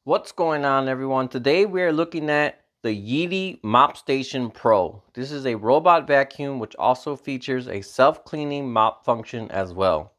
What's going on, everyone? Today we are looking at the Yeedi Mop Station Pro. This is a robot vacuum which also features a self-cleaning mop function as well.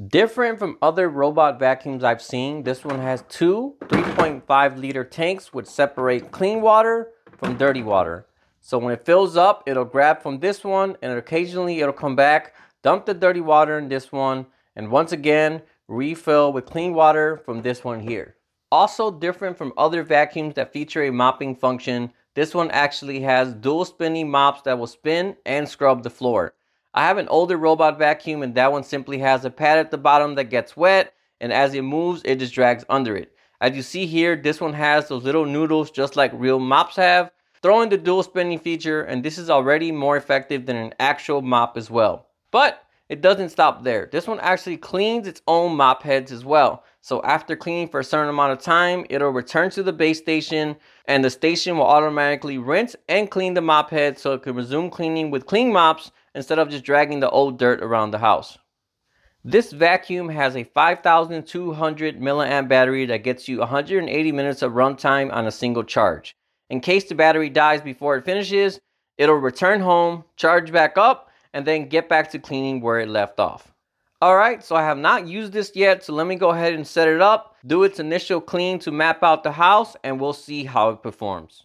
Different from other robot vacuums I've seen, this one has two 3.5 liter tanks which separate clean water from dirty water. So when it fills up, it'll grab from this one and occasionally it'll come back, dump the dirty water in this one, and once again refill with clean water from this one here. Also different from other vacuums that feature a mopping function, this one actually has dual spinning mops that will spin and scrub the floor. I have an older robot vacuum and that one simply has a pad at the bottom that gets wet, and as it moves it just drags under it. As you see here, this one has those little noodles just like real mops have. Throw in the dual spinning feature and this is already more effective than an actual mop as well. But it doesn't stop there. This one actually cleans its own mop heads as well. So after cleaning for a certain amount of time, it'll return to the base station and the station will automatically rinse and clean the mop head so it can resume cleaning with clean mops instead of just dragging the old dirt around the house. This vacuum has a 5,200 milliamp battery that gets you 180 minutes of runtime on a single charge. In case the battery dies before it finishes, it'll return home, charge back up, and then get back to cleaning where it left off. Alright, so I have not used this yet, so let me go ahead and set it up, do its initial clean to map out the house, and we'll see how it performs.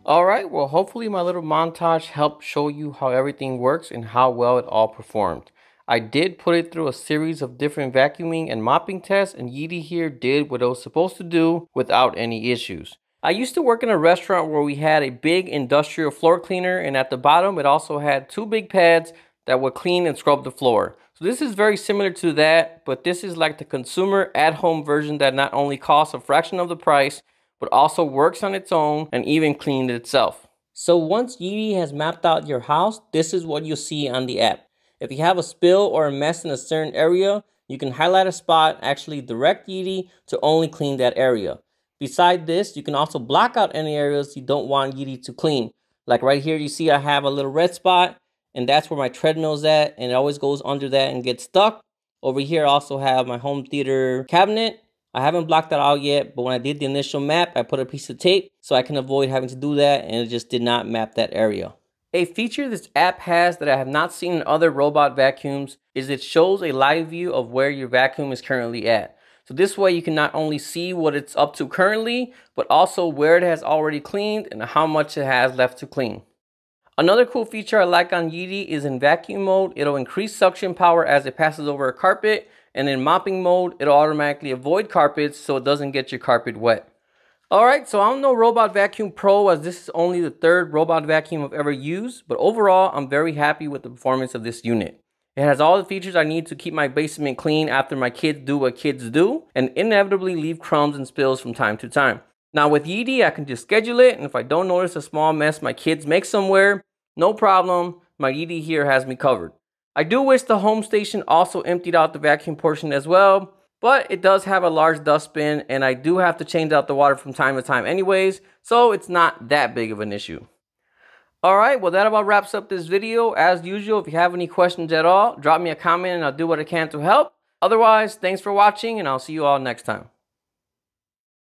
Alright, well hopefully my little montage helped show you how everything works and how well it all performed. I did put it through a series of different vacuuming and mopping tests, and Yeedi here did what it was supposed to do without any issues. I used to work in a restaurant where we had a big industrial floor cleaner, and at the bottom it also had two big pads that would clean and scrub the floor. So this is very similar to that, but this is like the consumer at-home version that not only costs a fraction of the price, but also works on its own and even cleaned itself. So once Yeedi has mapped out your house, this is what you'll see on the app. If you have a spill or a mess in a certain area, you can highlight a spot, actually direct Yeedi to only clean that area. Beside this, you can also block out any areas you don't want Yeedi to clean. Like right here, you see I have a little red spot, and that's where my treadmill's at, and it always goes under that and gets stuck. Over here, I also have my home theater cabinet. I haven't blocked that out yet, but when I did the initial map, I put a piece of tape so I can avoid having to do that, and it just did not map that area. A feature this app has that I have not seen in other robot vacuums is it shows a live view of where your vacuum is currently at. So this way you can not only see what it's up to currently, but also where it has already cleaned and how much it has left to clean. Another cool feature I like on Yeedi is in vacuum mode, it'll increase suction power as it passes over a carpet, And in mopping mode, it'll automatically avoid carpets so it doesn't get your carpet wet. Alright, so I'm no Robot Vacuum Pro, as this is only the third robot vacuum I've ever used, but overall I'm very happy with the performance of this unit. It has all the features I need to keep my basement clean after my kids do what kids do, and inevitably leave crumbs and spills from time to time. Now with Yeedi, I can just schedule it, and if I don't notice a small mess my kids make somewhere, no problem, my Yeedi here has me covered. I do wish the home station also emptied out the vacuum portion as well, but it does have a large dustbin, and I do have to change out the water from time to time anyways, so it's not that big of an issue. Alright, well that about wraps up this video. As usual, if you have any questions at all, drop me a comment and I'll do what I can to help. Otherwise, thanks for watching, and I'll see you all next time.